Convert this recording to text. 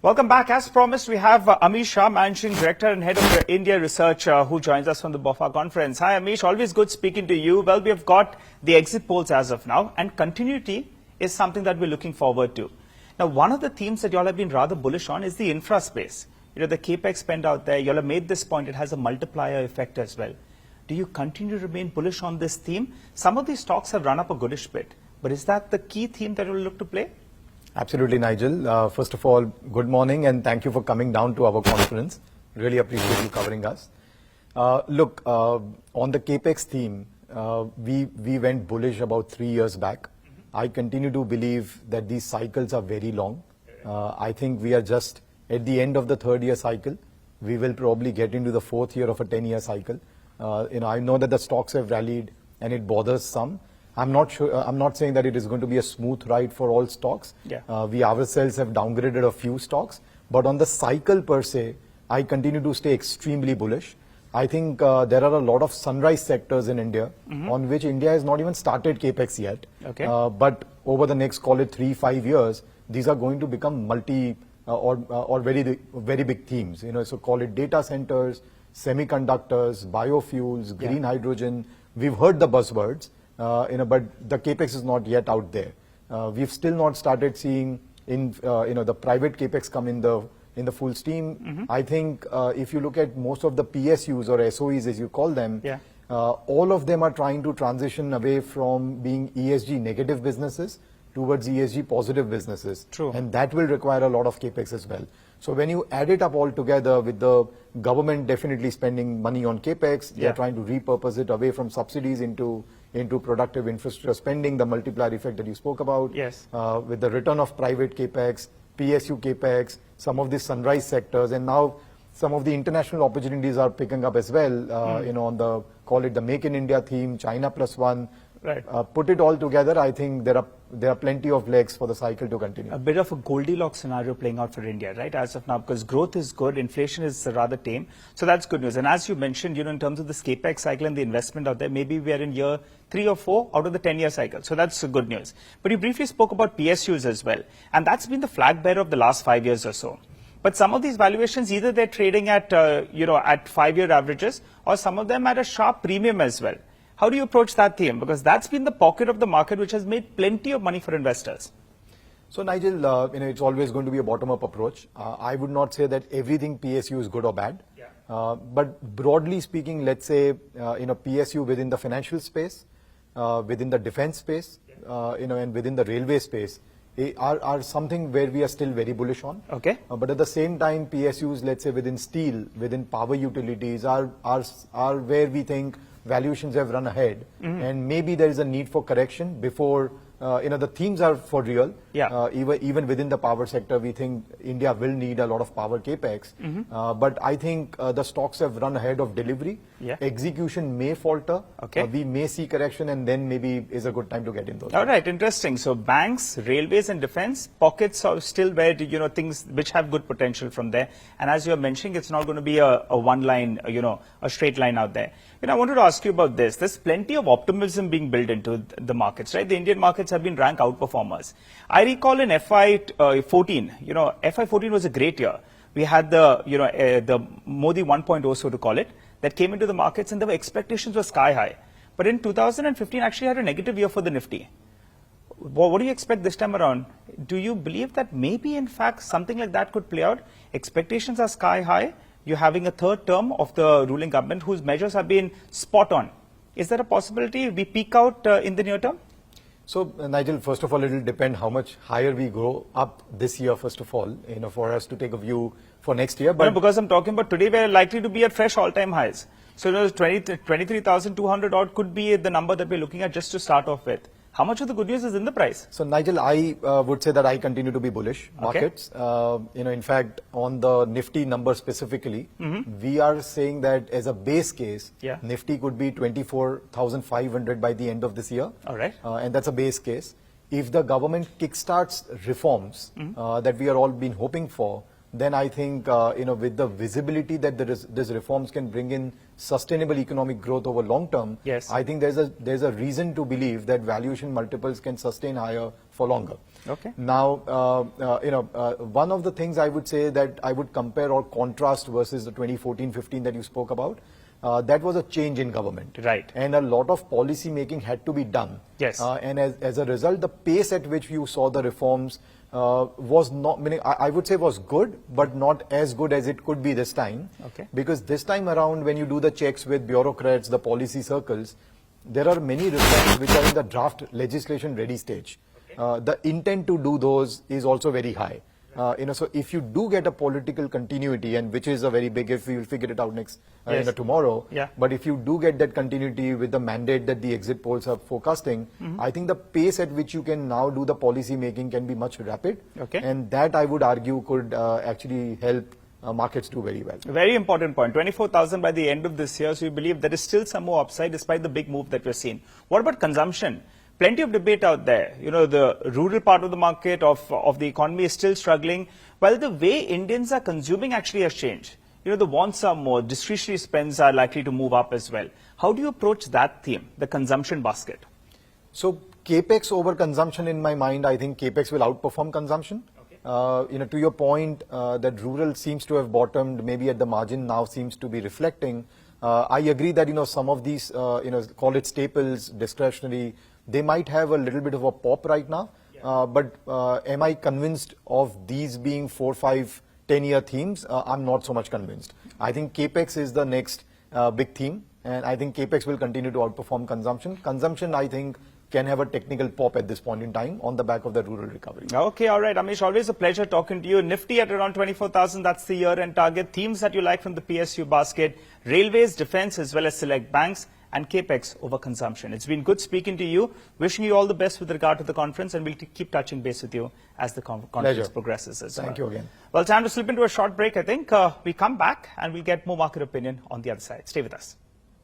Welcome back. As promised, we have Amish Shah, Managing Director and Head of India Research, who joins us from the BofA conference. Hi, Amish. Always good speaking to you. Well, we have got the exit polls as of now, and continuity is something that we're looking forward to. Now, one of the themes that you all have been rather bullish on is the infra space. You know, the capex spend out there, you all have made this point, it has a multiplier effect as well. Do you continue to remain bullish on this theme? Some of these stocks have run up a goodish bit, but is that the key theme that you will look to play? Absolutely, Nigel. First of all, good morning and thank you for coming down to our conference. Really appreciate you covering us. Look, on the capex theme, we went bullish about 3 years back. I continue to believe that these cycles are very long. I think we are just at the end of the third year cycle. We will probably get into the fourth year of a 10-year cycle. I know that the stocks have rallied and it bothers some. I'm not sure. I'm not saying that it is going to be a smooth ride for all stocks. Yeah. We ourselves have downgraded a few stocks, but on the cycle per se, I continue to stay extremely bullish. I think there are a lot of sunrise sectors in India on which India has not even started capex yet. Okay. But over the next, call it 3-5 years, these are going to become or very big themes. You know, so call it data centers, semiconductors, biofuels, green hydrogen. We've heard the buzzwords. But the capex is not yet out there. We've still not started seeing the private capex come in the full steam. I think if you look at most of the PSUs or SOEs as you call them, all of them are trying to transition away from being ESG negative businesses towards ESG positive businesses. True. And that will require a lot of capex as well. So when you add it up all together with the government definitely spending money on capex, they are trying to repurpose it away from subsidies into productive infrastructure spending, the multiplier effect that you spoke about. Yes. With the return of private capex, PSU capex, some of the sunrise sectors, and now some of the international opportunities are picking up as well. On the call it the Make in India theme, China Plus One. Right. Put it all together, I think there are plenty of legs for the cycle to continue. A bit of a Goldilocks scenario playing out for India, right, as of now, because growth is good, inflation is rather tame. So that's good news. And as you mentioned, in terms of this capex cycle and the investment out there, maybe we are in year 3 or 4 out of the 10-year cycle. So that's good news. But you briefly spoke about PSUs as well. And that's been the flag bearer of the last 5 years or so. But some of these valuations, either they're trading at, at 5-year averages, or some of them at a sharp premium as well. How do you approach that theme? Because that's been the pocket of the market which has made plenty of money for investors. So Nigel, it's always going to be a bottom-up approach. I would not say that everything PSU is good or bad. But broadly speaking, let's say, PSU within the financial space, within the defense space, and within the railway space are something where we are still very bullish on. Okay. But at the same time, PSUs, let's say within steel, within power utilities are where we think valuations have run ahead, and maybe there is a need for correction before, the themes are for real. Even within the power sector, we think India will need a lot of power capex. But I think the stocks have run ahead of delivery. Execution may falter. Okay. We may see correction, and then maybe is a good time to get in those. All right, interesting. So banks, railways and defense, pockets are still where, things which have good potential from there. And as you're mentioning, it's not going to be a one line, a straight line out there. I wanted to ask you about this. There's plenty of optimism being built into the markets, right? The Indian markets have been rank outperformers. I recall in FY14, FY14 was a great year. We had the Modi 1.0, so to call it, that came into the markets and the expectations were sky high. But in 2015, actually had a negative year for the Nifty. What do you expect this time around? Do you believe that maybe, in fact, something like that could play out? Expectations are sky high. You're having a third term of the ruling government whose measures have been spot on. Is there a possibility we peak out in the near term? So, Nigel, first of all, it will depend how much higher we go up this year, first of all, for us to take a view for next year. But because I'm talking about today, we're likely to be at fresh all-time highs. So, 23,200 odd could be the number that we're looking at just to start off with. How much of the good news is in the price? So, Nigel, I would say that I continue to be bullish markets. In fact, on the Nifty number specifically, we are saying that as a base case, Nifty could be 24,500 by the end of this year. All right. And that's a base case. If the government kickstarts reforms that we are all been hoping for, then I think, with the visibility that these reforms can bring in sustainable economic growth over long term, yes, I think there's a reason to believe that valuation multiples can sustain higher for longer. Okay. Now, one of the things I would say that I would compare or contrast versus the 2014-15 that you spoke about, that was a change in government. Right. And a lot of policy making had to be done. Yes. And as a result, the pace at which you saw the reforms was not, meaning I would say was good, but not as good as it could be this time. Okay. Because this time around, when you do the checks with bureaucrats, the policy circles, there are many reforms which are in the draft legislation ready stage. The intent to do those is also very high. So if you do get a political continuity, and which is a very big if, we will figure it out next tomorrow. Yeah. But if you do get that continuity with the mandate that the exit polls are forecasting, I think the pace at which you can now do the policy making can be much rapid. Okay. And that I would argue could actually help markets do very well. Very important point. 24,000 by the end of this year. So you believe there is still some more upside despite the big move that we're seeing. What about consumption? Plenty of debate out there. The rural part of the market of the economy is still struggling, while the way Indians are consuming actually has changed. The wants are more, discretionary spends are likely to move up as well. How do you approach that theme, the consumption basket? So capex over consumption, in my mind, I think capex will outperform consumption. To your point that rural seems to have bottomed, maybe at the margin now seems to be reflecting. I agree that, some of these, call it staples, discretionary, they might have a little bit of a pop right now. But am I convinced of these being 4, 5, 10-year themes? I'm not so much convinced. I think capex is the next big theme, and I think capex will continue to outperform consumption. Consumption, I think, can have a technical pop at this point in time on the back of the rural recovery. Okay, all right, Amish, always a pleasure talking to you. Nifty at around 24,000, that's the year-end target. Themes that you like from the PSU basket: railways, defense, as well as select banks, and capex over consumption. It's been good speaking to you. Wishing you all the best with regard to the conference, and we'll keep touching base with you as the conference progresses as well. Thank you again. Well, time to slip into a short break, I think. We come back and we'll get more market opinion on the other side. Stay with us.